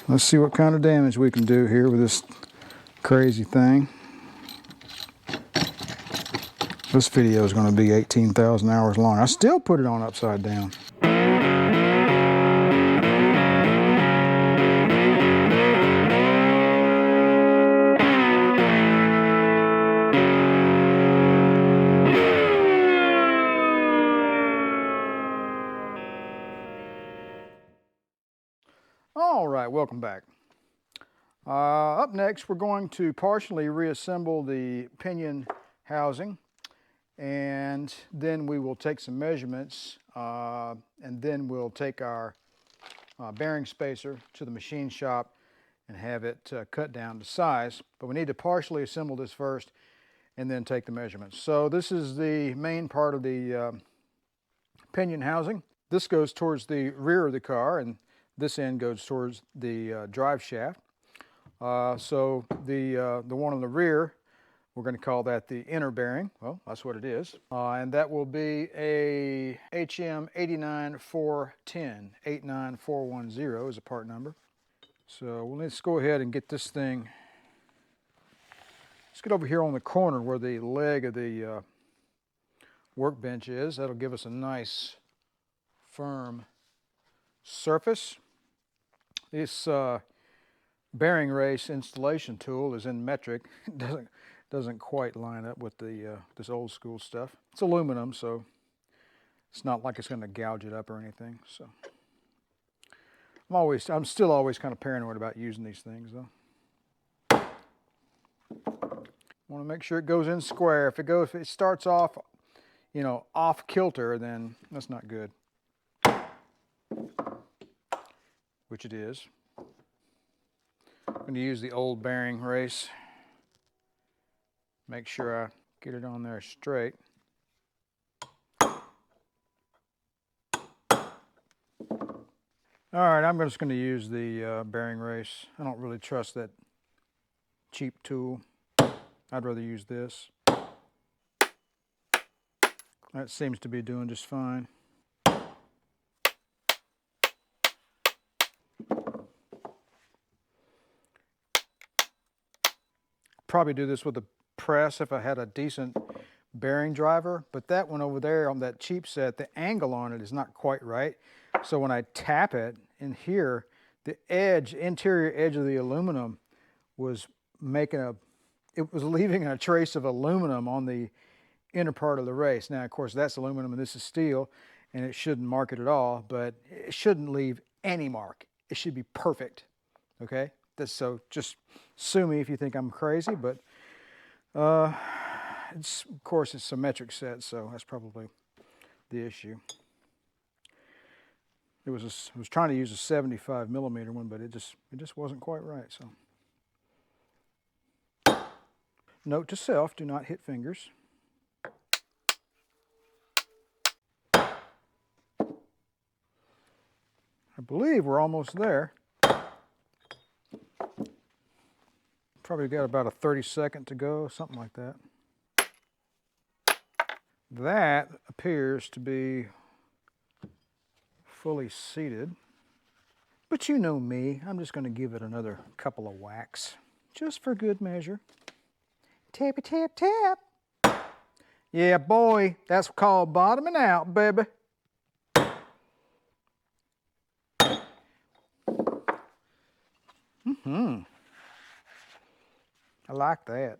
Let's see what kind of damage we can do here with this crazy thing. This video is going to be 18,000 hours long. I still put it on upside down. All right, welcome back. Up next, we're going to partially reassemble the pinion housing, and then we will take some measurements, and then we'll take our bearing spacer to the machine shop and have it cut down to size. But we need to partially assemble this first and then take the measurements. So this is the main part of the pinion housing. This goes towards the rear of the car, and this end goes towards the drive shaft. So the one on the rear, we're going to call that the inner bearing. Well, that's what it is. And that will be a HM 89410. 89410 is a part number. So let's go ahead and get this thing. Let's get over here on the corner where the leg of the workbench is. That'll give us a nice firm surface. This bearing race installation tool is in metric. It doesn't quite line up with the this old school stuff. It's aluminum, so it's not like it's going to gouge it up or anything. So I'm still always kind of paranoid about using these things, though. Want to make sure it goes in square. If it starts off, you know, off kilter, then that's not good. Which it is. I'm going to use the old bearing race. Make sure I get it on there straight. All right, I'm just going to use the bearing race. I don't really trust that cheap tool. I'd rather use this. That seems to be doing just fine. Probably do this with a press if I had a decent bearing driver, but that one over there on that cheap set, the angle on it is not quite right. So when I tap it in here, the interior edge of the aluminum was leaving a trace of aluminum on the inner part of the race. Now, of course, that's aluminum and this is steel, and it shouldn't mark it at all, but it shouldn't leave any mark. It should be perfect, okay? So just sue me if you think I'm crazy, but of course it's a metric set, so that's probably the issue. I was trying to use a 75 millimeter one, but it just wasn't quite right. So note to self: do not hit fingers. I believe we're almost there. Probably got about a 30-second to go, something like that. That appears to be fully seated. But you know me, I'm just going to give it another couple of whacks, just for good measure. Tappy tap tap. Yeah, boy, that's called bottoming out, baby. I like that.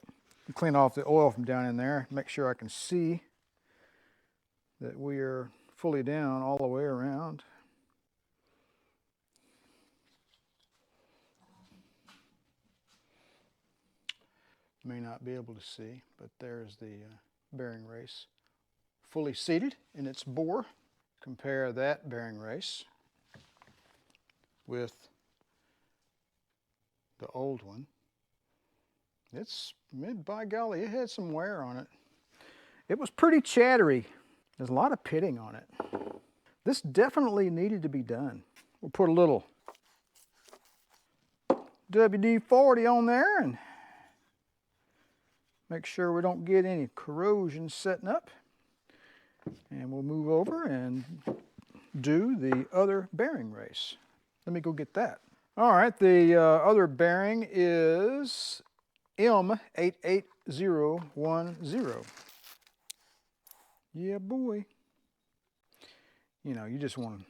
Clean off the oil from down in there. Make sure I can see that we are fully down all the way around. May not be able to see, but there's the bearing race fully seated in its bore. Compare that bearing race with the old one. By golly, it had some wear on it. It was pretty chattery. There's a lot of pitting on it. This definitely needed to be done. We'll put a little WD-40 on there and make sure we don't get any corrosion setting up. And we'll move over and do the other bearing race. Let me go get that. All right, the other bearing is M88010. Yeah, boy. You know, you just want to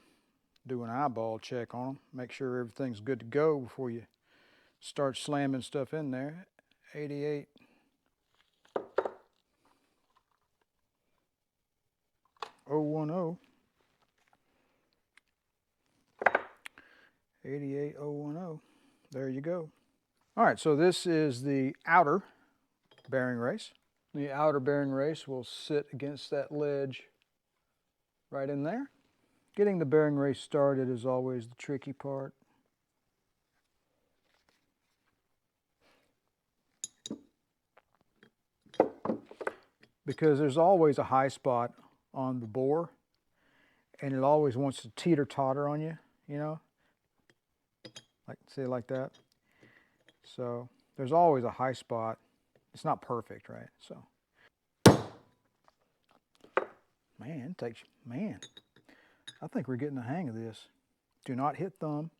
do an eyeball check on them, make sure everything's good to go before you start slamming stuff in there. 88. 010. 88010. There you go. All right, so this is the outer bearing race. The outer bearing race will sit against that ledge right in there. Getting the bearing race started is always the tricky part. Because there's always a high spot on the bore, and it always wants to teeter-totter on you, you know? Like, say like that. So there's always a high spot. It's not perfect, right? So, man, I think we're getting the hang of this. Do not hit thumb.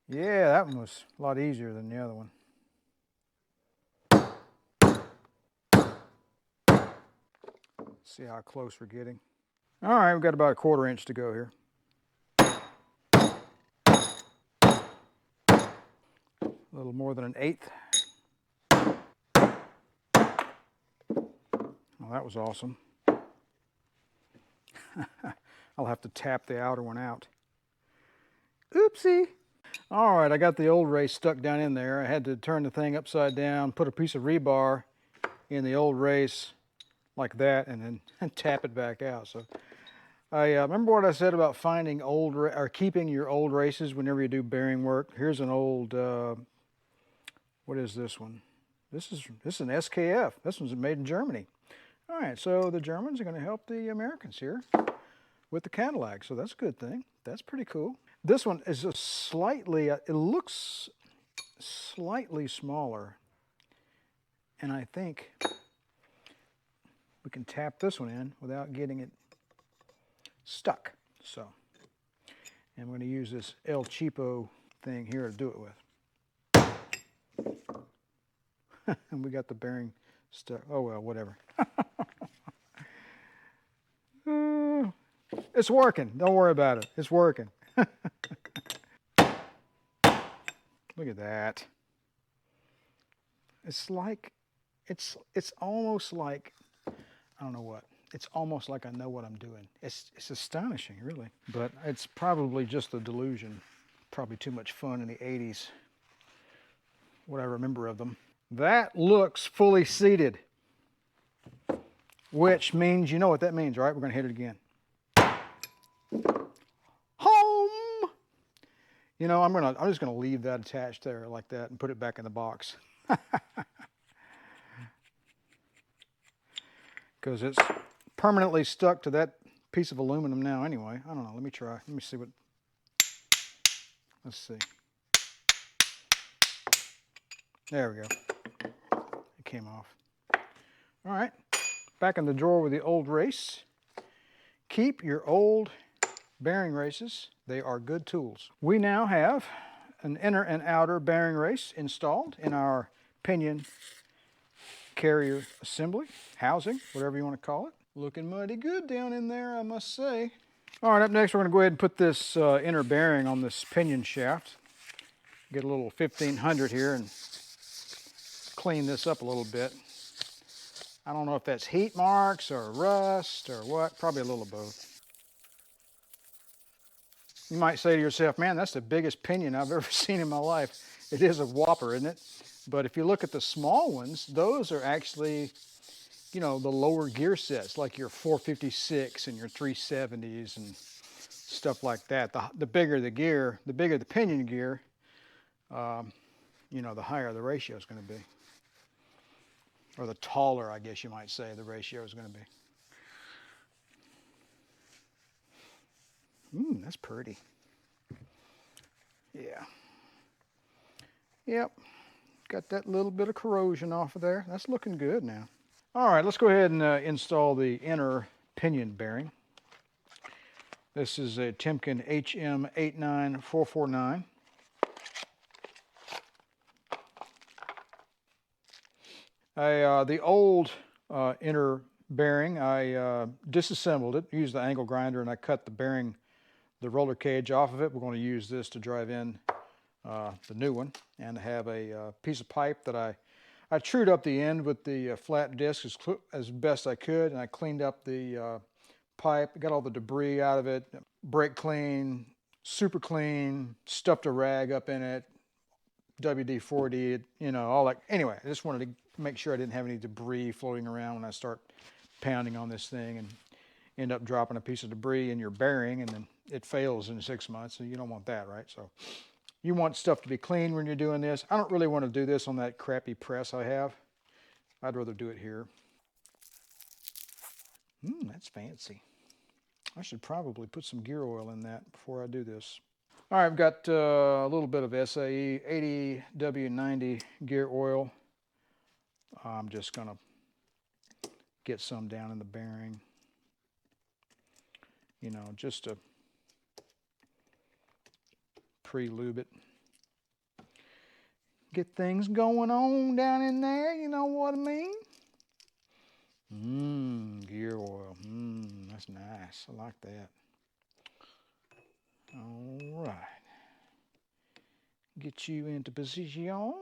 Yeah, that one was a lot easier than the other one. Let's see how close we're getting. All right, we've got about a 1/4 inch to go here. A little more than 1/8. Well, that was awesome. I'll have to tap the outer one out. Oopsie. All right, I got the old race stuck down in there. I had to turn the thing upside down, put a piece of rebar in the old race like that, and then tap it back out. So I remember what I said about finding old or keeping your old races whenever you do bearing work. Here's an old, what is this one? This is an SKF. This one's made in Germany. All right, so the Germans are going to help the Americans here with the Cadillac, so that's a good thing. That's pretty cool. This one is a slightly, it looks slightly smaller, and I think we can tap this one in without getting it stuck. So, and I'm going to use this El Cheapo thing here to do it with. And we got the bearing stuck. Oh well, whatever. It's working. Don't worry about it. It's working. Look at that. It's like, it's almost like, I don't know what. It's almost like I know what I'm doing. It's astonishing, really. But it's probably just a delusion. Probably too much fun in the 80s. What I remember of them. That looks fully seated. Which means, you know what that means, right? We're going to hit it again. Home! You know, I'm just going to leave that attached there like that and put it back in the box. Because it's permanently stuck to that piece of aluminum now anyway. I don't know. Let me try. Let me see what. Let's see. There we go. It came off. All right. Back in the drawer with the old race. Keep your old bearing races. They are good tools. We now have an inner and outer bearing race installed in our pinion carrier assembly, housing, whatever you want to call it. Looking mighty good down in there, I must say. All right, up next we're going to go ahead and put this inner bearing on this pinion shaft. Get a little 1500 here and clean this up a little bit. I don't know if that's heat marks or rust or what, probably a little of both. You might say to yourself, man, that's the biggest pinion I've ever seen in my life. It is a whopper, isn't it? But if you look at the small ones, those are actually, you know, the lower gear sets, like your 456 and your 370s and stuff like that. The bigger the gear, the bigger the pinion gear, you know, the higher the ratio is going to be. Or the taller, I guess you might say, the ratio is going to be. That's pretty. Yeah. Yep. Got that little bit of corrosion off of there. That's looking good now. All right, let's go ahead and install the inner pinion bearing. This is a Timken HM89449. The old inner bearing, I disassembled it, used the angle grinder, and I cut the bearing, the roller cage off of it. We're going to use this to drive in the new one, and have a piece of pipe that I trued up the end with the flat disc as best I could, and I cleaned up the pipe, got all the debris out of it, brake clean, super clean, stuffed a rag up in it, WD-40, you know, all that. Anyway, I just wanted to make sure I didn't have any debris floating around when I start pounding on this thing and end up dropping a piece of debris in your bearing, and then it fails in 6 months, so you don't want that, right? So you want stuff to be clean when you're doing this. I don't really want to do this on that crappy press I have. I'd rather do it here. That's fancy. I should probably put some gear oil in that before I do this. All right, I've got a little bit of SAE 80W90 gear oil. I'm just going to get some down in the bearing, you know, just to pre-lube it. Get things going on down in there, you know what I mean? Gear oil. That's nice. I like that. All right. Get you into position.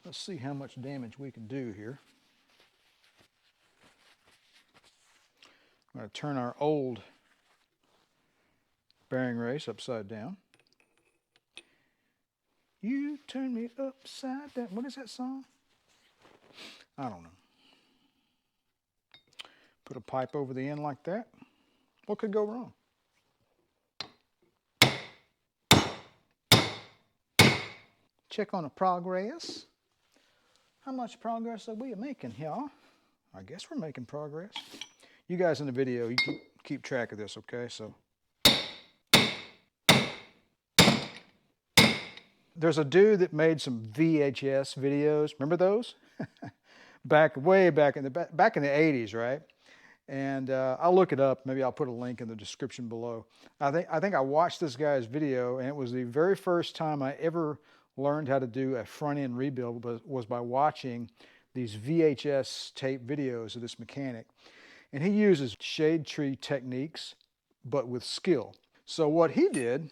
Let's see how much damage we can do here. I'm going to turn our old bearing race upside down. You turn me upside down. What is that song? I don't know. Put a pipe over the end like that. What could go wrong? Check on the progress. How much progress are we making, y'all? I guess we're making progress. You guys in the video, you keep track of this, okay? So there's a dude that made some VHS videos. Remember those? way back in the 80s, right? And I'll look it up. Maybe I'll put a link in the description below. I think I watched this guy's video, and it was the very first time I ever learned how to do a front end rebuild was by watching these VHS tape videos of this mechanic. And he uses shade tree techniques, but with skill. So what he did,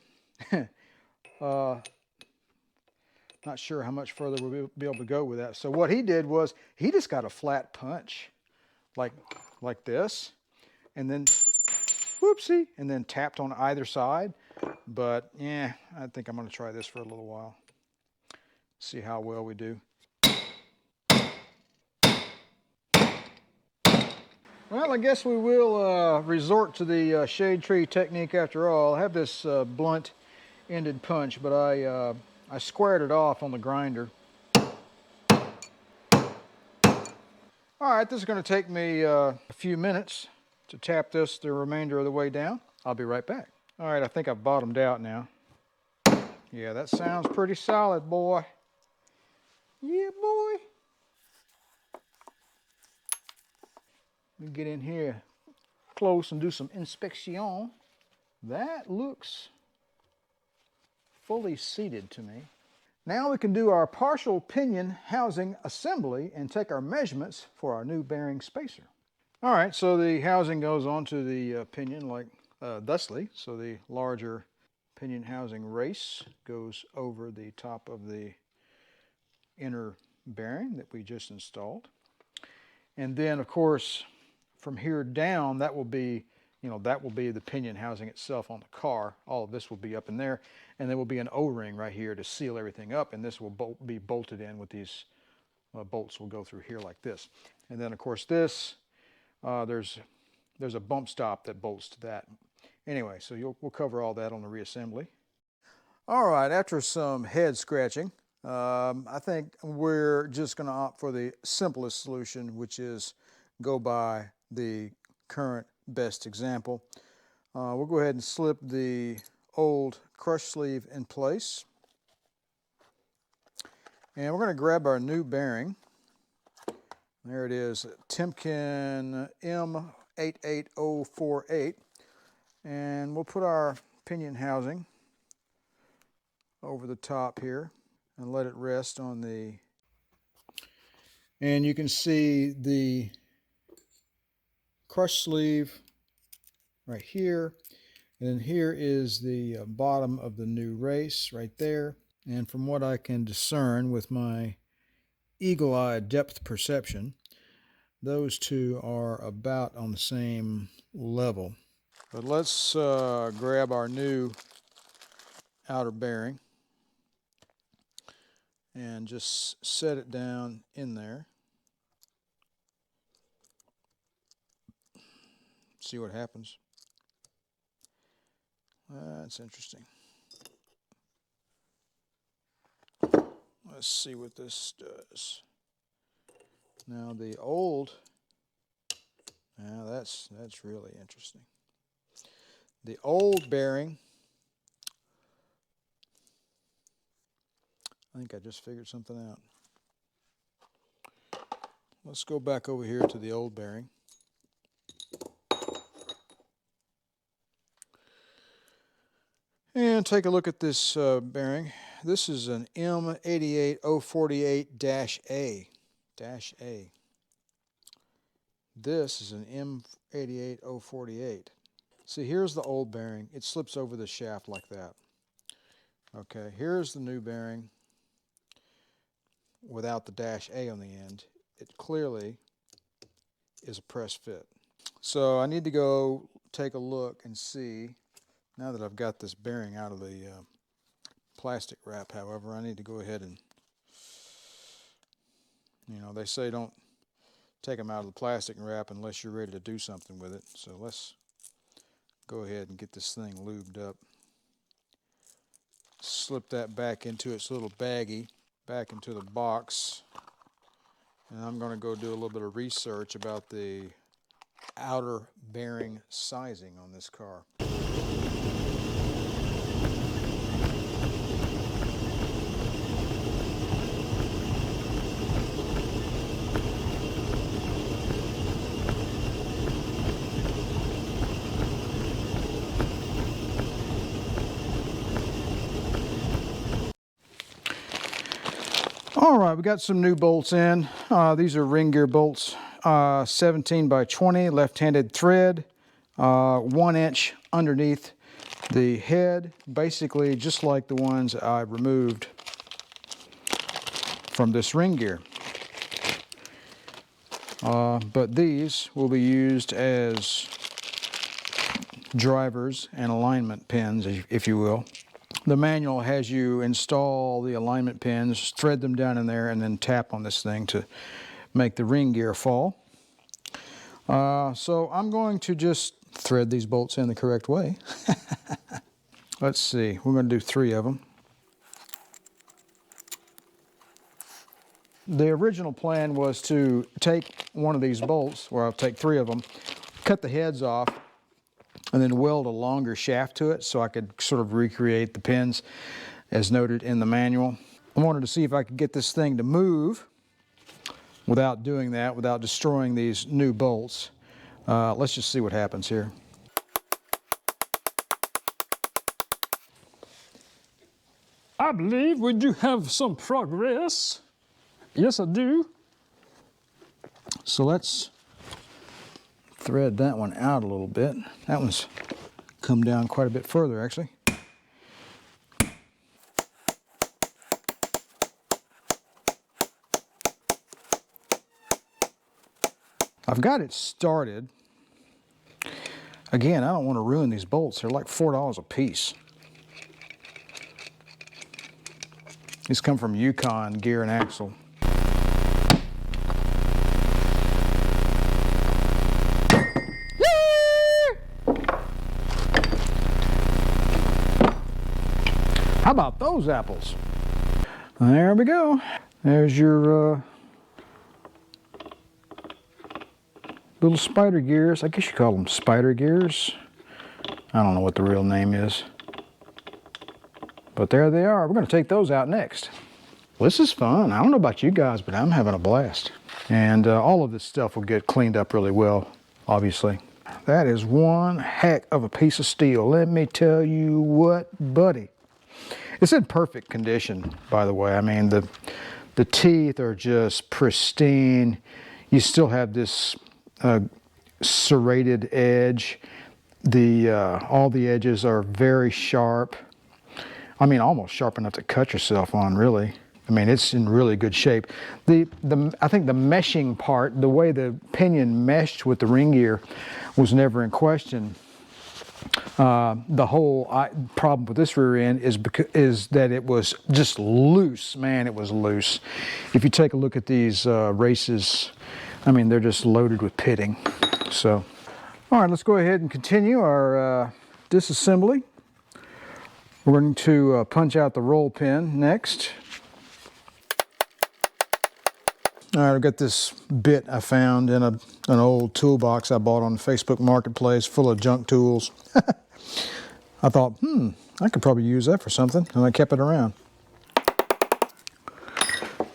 not sure how much further we'll be able to go with that. So what he did was he just got a flat punch, like this, and then whoopsie, and then tapped on either side. But yeah, I think I'm going to try this for a little while. See how well we do. Well, I guess we will resort to the shade tree technique after all. I have this blunt-ended punch, but I squared it off on the grinder. All right, this is going to take me a few minutes to tap this the remainder of the way down. I'll be right back. All right, I think I've bottomed out now. Yeah, that sounds pretty solid, boy. Yeah, boy. Let me get in here close and do some inspection. That looks fully seated to me. Now we can do our partial pinion housing assembly and take our measurements for our new bearing spacer. All right, so the housing goes onto the pinion like thusly. So the larger pinion housing race goes over the top of the inner bearing that we just installed. And then, of course, from here down, that will be the pinion housing itself on the car. All of this will be up in there, and there will be an O-ring right here to seal everything up, and this will be bolted in with these bolts will go through here like this. And then, of course, this, there's a bump stop that bolts to that. Anyway, so we'll cover all that on the reassembly. All right, after some head scratching, I think we're just going to opt for the simplest solution, which is go by the current best example. We'll go ahead and slip the old crush sleeve in place. And we're going to grab our new bearing. There it is, Timken M88048. And we'll put our pinion housing over the top here and let it rest on the, and you can see the crush sleeve right here, and then here is the bottom of the new race right there. And from what I can discern with my eagle-eye depth perception, those two are about on the same level. But let's grab our new outer bearing and just set it down in there. See what happens. That's interesting. Let's see what this does. Now the old, now that's really interesting. The old bearing, I think I just figured something out. Let's go back over here to the old bearing. And take a look at this bearing. This is an M88048-A. This is an M88048. See, here's the old bearing. It slips over the shaft like that. Okay, here's the new bearing without the -A on the end. It clearly is a press fit. So I need to go take a look and see. Now that I've got this bearing out of the plastic wrap, however, I need to go ahead and, you know, they say don't take them out of the plastic wrap unless you're ready to do something with it. So let's go ahead and get this thing lubed up. Slip that back into its little baggie, back into the box. And I'm going to go do a little bit of research about the outer bearing sizing on this car. All right, we got some new bolts in. These are ring gear bolts, 17 by 20, left-handed thread, 1 inch underneath the head, basically just like the ones I removed from this ring gear. But these will be used as drivers and alignment pins, if you will. The manual has you install the alignment pins, thread them down in there, and then tap on this thing to make the ring gear fall. So I'm going to just thread these bolts in the correct way. Let's see, we're going to do 3 of them. The original plan was to take one of these bolts, where I'll take 3 of them, cut the heads off, and then weld a longer shaft to it so I could sort of recreate the pins as noted in the manual. I wanted to see if I could get this thing to move without doing that, without destroying these new bolts. Let's just see what happens here. I believe we do have some progress. Yes, I do. So let's thread that one out a little bit. That one's come down quite a bit further, actually. I've got it started. Again, I don't want to ruin these bolts. They're like $4 a piece. These come from Yukon Gear and Axle. How about those apples? There we go. There's your little spider gears. I guess you call them spider gears. I don't know what the real name is. But there they are. We're going to take those out next. Well, this is fun. I don't know about you guys, but I'm having a blast. And all of this stuff will get cleaned up really well, obviously. That is one heck of a piece of steel. Let me tell you what, buddy. It's in perfect condition, by the way. I mean, the teeth are just pristine. You still have this serrated edge. All the edges are very sharp. I mean, almost sharp enough to cut yourself on, really. I mean, it's in really good shape. I think the meshing part, the way the pinion meshed with the ring gear, was never in question. The whole problem with this rear end is that it was just loose. Man, it was loose. If you take a look at these races, I mean, they're just loaded with pitting. So, all right, let's go ahead and continue our disassembly. We're going to punch out the roll pin next. All right, I've got this bit I found in an old toolbox I bought on the Facebook Marketplace full of junk tools. I thought, I could probably use that for something, and I kept it around.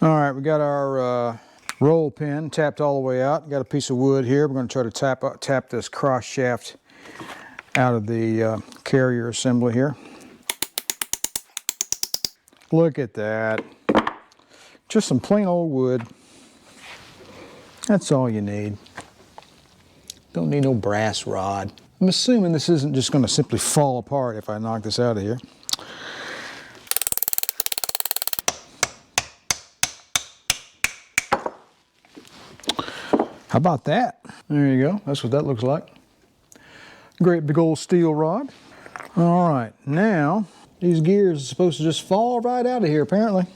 All right, we got our roll pin tapped all the way out. Got a piece of wood here. We're going to try to tap this cross shaft out of the carrier assembly here. Look at that. Just some plain old wood. That's all you need. Don't need no brass rod. I'm assuming this isn't just going to simply fall apart if I knock this out of here. How about that? There you go. That's what that looks like. Great big old steel rod. All right, now these gears are supposed to just fall right out of here, apparently.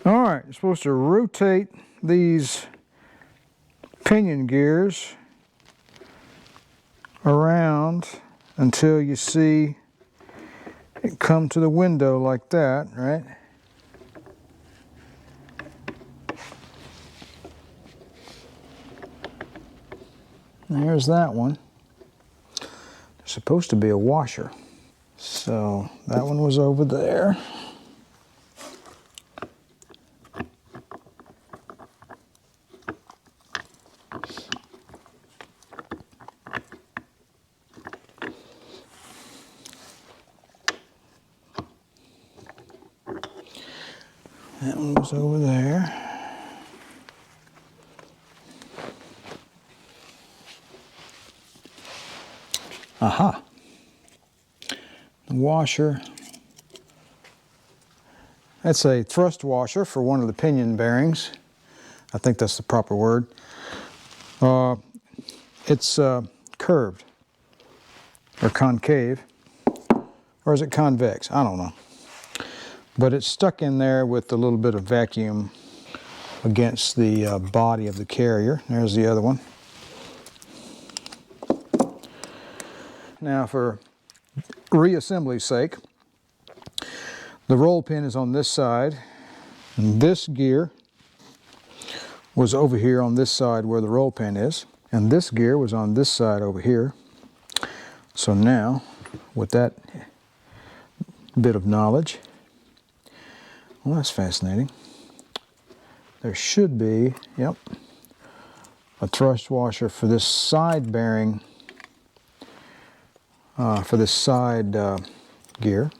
All right, you're supposed to rotate these pinion gears around until you see it come to the window like that, right? There's that one. There's supposed to be a washer. So that one was over there. That one was over there. Aha. The washer. That's a thrust washer for one of the pinion bearings. I think that's the proper word. It's curved or concave, or is it convex? I don't know. But it's stuck in there with a little bit of vacuum against the body of the carrier. There's the other one. Now, for reassembly's sake, the roll pin is on this side, and this gear was over here on this side where the roll pin is, and this gear was on this side over here. So now, with that bit of knowledge, well, that's fascinating. There should be, yep, a thrust washer for this side bearing, for this side gear.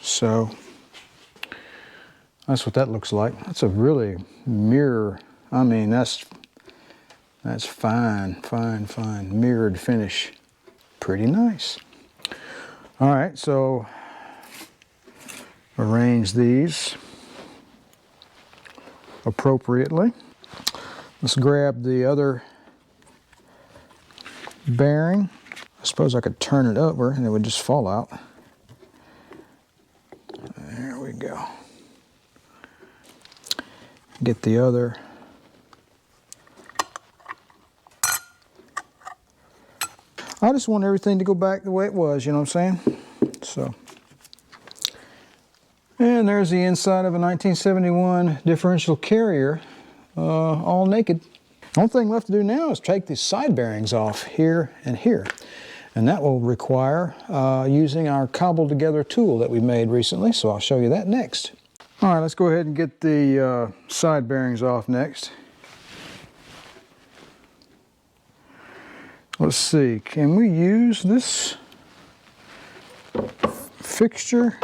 So that's what that looks like. That's a really mirror. I mean, that's fine, fine, fine. Mirrored finish. Pretty nice. All right, so arrange these appropriately. Let's grab the other bearing. I suppose I could turn it over and it would just fall out. There we go. Get the other. I just want everything to go back the way it was, you know what I'm saying? So. And there's the inside of a 1971 differential carrier, all naked. The only thing left to do now is take these side bearings off here and here. And that will require using our cobbled together tool that we made recently, so I'll show you that next. All right, let's go ahead and get the side bearings off next. Let's see, can we use this fixture?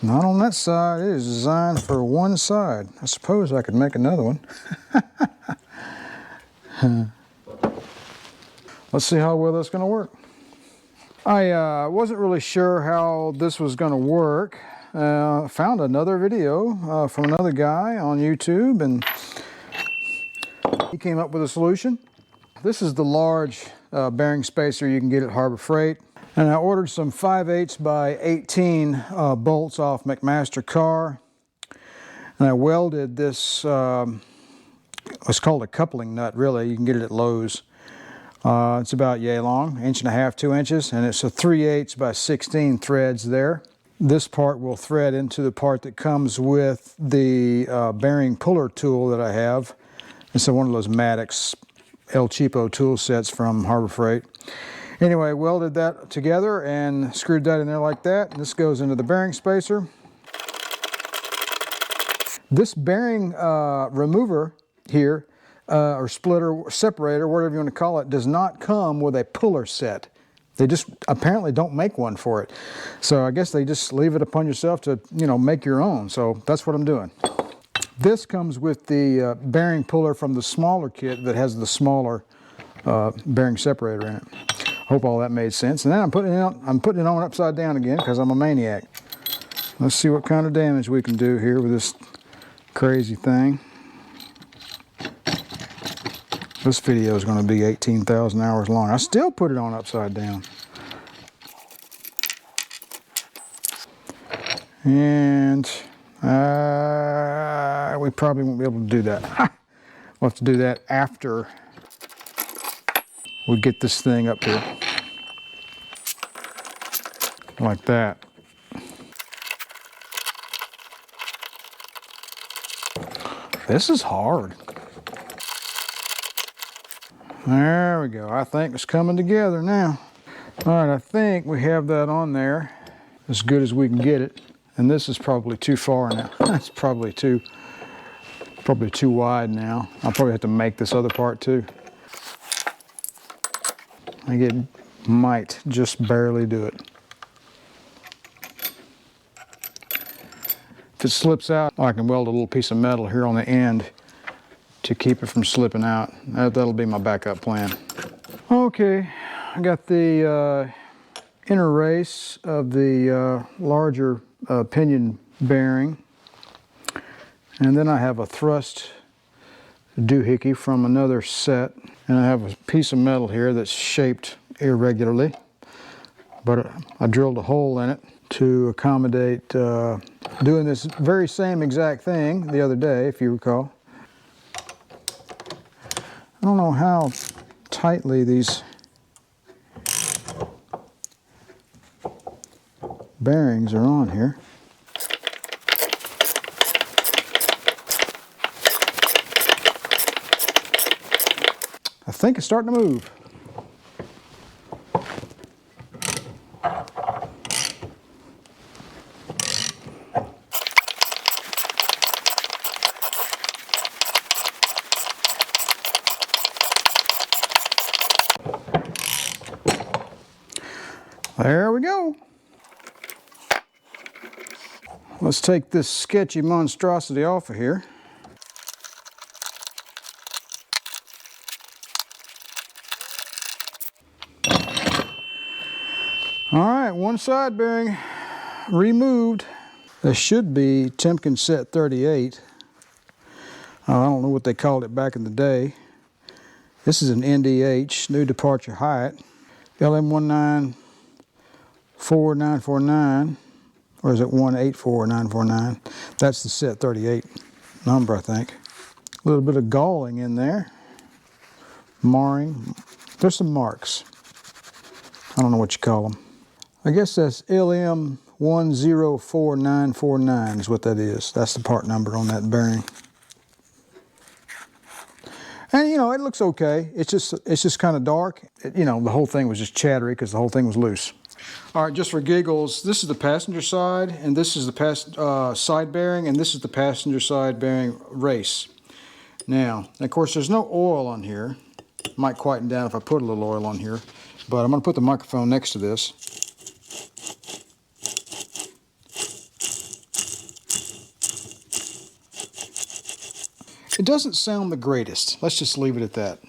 Not on that side. It is designed for one side. I suppose I could make another one. Let's see how well that's going to work. I wasn't really sure how this was going to work. Found another video from another guy on YouTube, and he came up with a solution. This is the large bearing spacer you can get at Harbor Freight. And I ordered some 5/8 by 18 bolts off McMaster Carr. And I welded this, it's called a coupling nut, really. You can get it at Lowe's. It's about yay long, 1.5 inches, 2 inches, and it's a 3/8 by 16 threads there. This part will thread into the part that comes with the bearing puller tool that I have. It's one of those Maddox El Cheapo tool sets from Harbor Freight. Anyway, welded that together and screwed that in there like that. This goes into the bearing spacer. This bearing remover here, or splitter, separator, whatever you want to call it, does not come with a puller set. They just apparently don't make one for it. So I guess they just leave it upon yourself to, you know, make your own. So that's what I'm doing. This comes with the bearing puller from the smaller kit that has the smaller bearing separator in it. Hope all that made sense. And then I'm putting it on upside down again because I'm a maniac. Let's see what kind of damage we can do here with this crazy thing. This video is going to be 18,000 hours long. I still put it on upside down. And we probably won't be able to do that. We'll have to do that after we get this thing up here. Like that. This is hard. There we go. I think it's coming together now. All right, I think we have that on there as good as we can get it. And this is probably too far now. That's probably too wide now. I'll probably have to make this other part too. I think it might just barely do it. If it slips out, I can weld a little piece of metal here on the end to keep it from slipping out. That'll be my backup plan. Okay, I got the inner race of the larger pinion bearing, and then I have a thrust doohickey from another set, and I have a piece of metal here that's shaped irregularly, but I drilled a hole in it to accommodate doing this very same exact thing the other day, if you recall. I don't know how tightly these bearings are on here. I think it's starting to move. There we go. Let's take this sketchy monstrosity off of here. All right, one side bearing removed. This should be Timken set 38. I don't know what they called it back in the day. This is an NDH, new departure height, LM1944949, or is it 184949? That's the set 38 number, I think. A little bit of galling in there, marring. There's some marks. I don't know what you call them. I guess that's LM104949 is what that is. That's the part number on that bearing. And you know, it looks okay. It's just kind of dark. You know, the whole thing was just chattery because the whole thing was loose. All right, just for giggles, this is the passenger side, and this is the side bearing, and this is the passenger side bearing race. Now, of course, there's no oil on here, Might quieten down if I put a little oil on here, but I'm going to put the microphone next to this. It doesn't sound the greatest. Let's just leave it at that.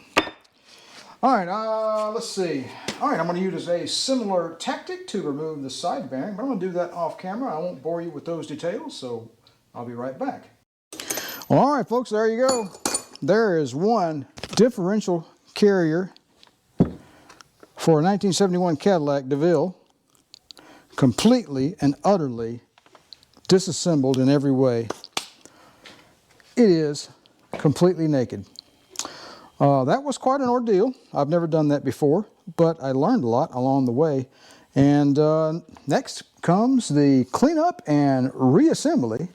All right, let's see. All right, I'm going to use a similar tactic to remove the side bearing, but I'm going to do that off camera. I won't bore you with those details, so I'll be right back. Well, all right, folks, there you go. There is one differential carrier for a 1971 Cadillac DeVille, completely and utterly disassembled in every way. It is completely naked. That was quite an ordeal. I've never done that before, but I learned a lot along the way. And next comes the cleanup and reassembly,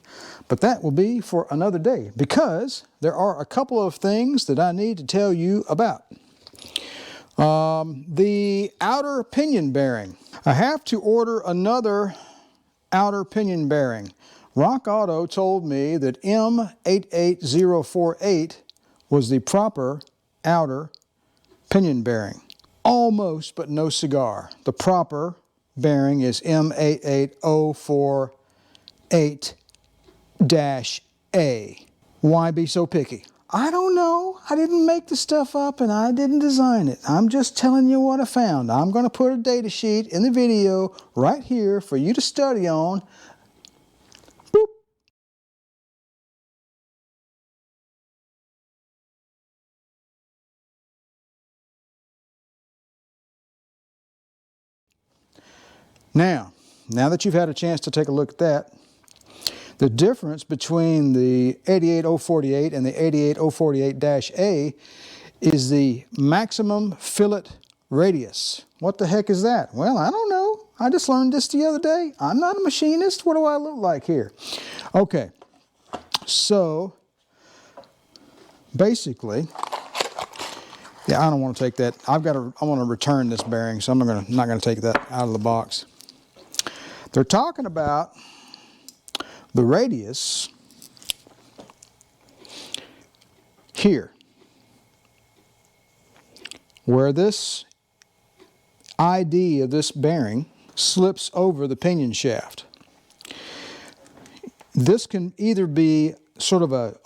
but that will be for another day because there are a couple of things that I need to tell you about. The outer pinion bearing. I have to order another outer pinion bearing. Rock Auto told me that M88048 was the proper outer pinion bearing. Almost, but no cigar. The proper bearing is M88048-A. Why be so picky? I don't know. I didn't make the stuff up and I didn't design it. I'm just telling you what I found. I'm going to put a data sheet in the video right here for you to study on. Boop. Now that you've had a chance to take a look at that, the difference between the 88048 and the 88048-A is the maximum fillet radius. What the heck is that? Well, I don't know. I just learned this the other day. I'm not a machinist. What do I look like here? Okay, so basically, yeah, I don't want to take that. I want to return this bearing, so I'm not going to take that out of the box. They're talking about the radius here, where this ID of this bearing slips over the pinion shaft. This can either be sort of a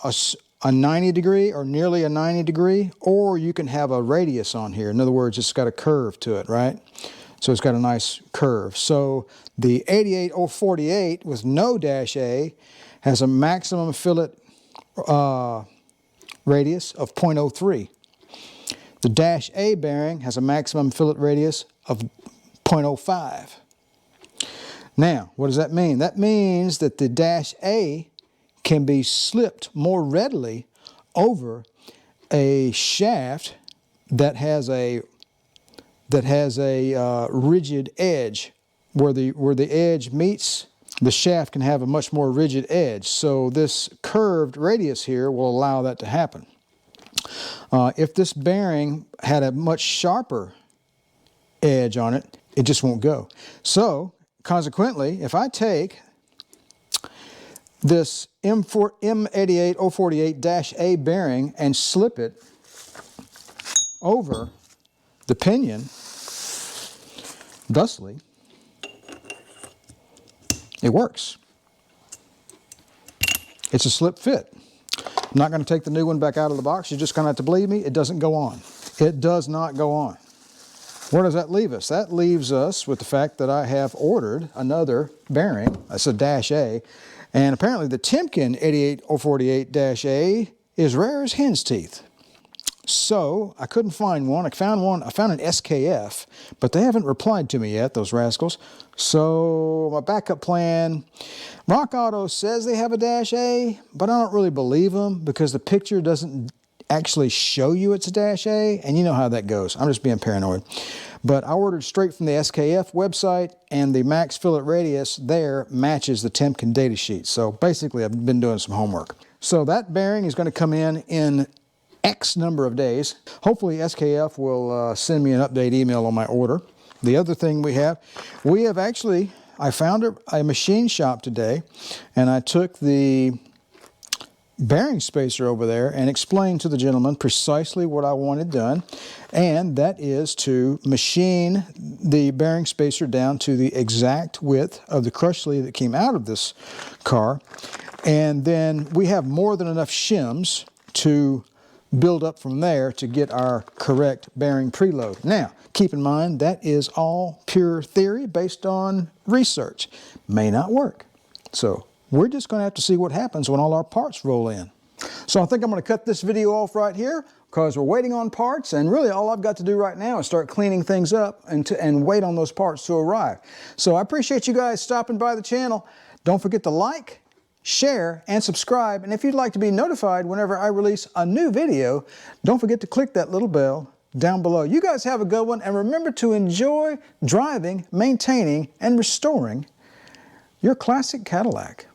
90 degree or nearly a 90 degree, or you can have a radius on here. In other words, it's got a curve to it, right? So it's got a nice curve. So the 88048 with no dash A has a maximum fillet radius of 0.03. The dash A bearing has a maximum fillet radius of 0.05. Now, what does that mean? That means that the dash A can be slipped more readily over a shaft that has a rigid edge. Where the edge meets, the shaft can have a much more rigid edge. So this curved radius here will allow that to happen. If this bearing had a much sharper edge on it, it just won't go. So consequently, if I take this M88048-A bearing and slip it over the pinion, thusly, it works. It's a slip fit. I'm not going to take the new one back out of the box. You're just going to have to believe me, it doesn't go on. It does not go on. Where does that leave us? That leaves us with the fact that I have ordered another bearing. That's a dash A. And apparently the Timken 88048-A is rare as hen's teeth. So I couldn't find one. I found an SKF, but they haven't replied to me yet, those rascals. So my backup plan, Rock Auto says they have a dash A, but I don't really believe them because the picture doesn't actually show you it's a dash A, and you know how that goes. I'm just being paranoid. But I ordered straight from the SKF website, and the max fillet radius there matches the Timken data sheet. So basically I've been doing some homework. So that bearing is going to come in X number of days. Hopefully SKF will send me an update email on my order. The other thing we have actually, I found a machine shop today, and I took the bearing spacer over there and explain to the gentleman precisely what I wanted done, and that is to machine the bearing spacer down to the exact width of the crush sleeve that came out of this car. And then we have more than enough shims to build up from there to get our correct bearing preload. Now, keep in mind that is all pure theory based on research. May not work. So we're just going to have to see what happens when all our parts roll in. So I think I'm going to cut this video off right here because we're waiting on parts, and really all I've got to do right now is start cleaning things up and wait on those parts to arrive. So I appreciate you guys stopping by the channel. Don't forget to like, share, and subscribe. And if you'd like to be notified whenever I release a new video, don't forget to click that little bell down below. You guys have a good one, and remember to enjoy driving, maintaining, and restoring your classic Cadillac.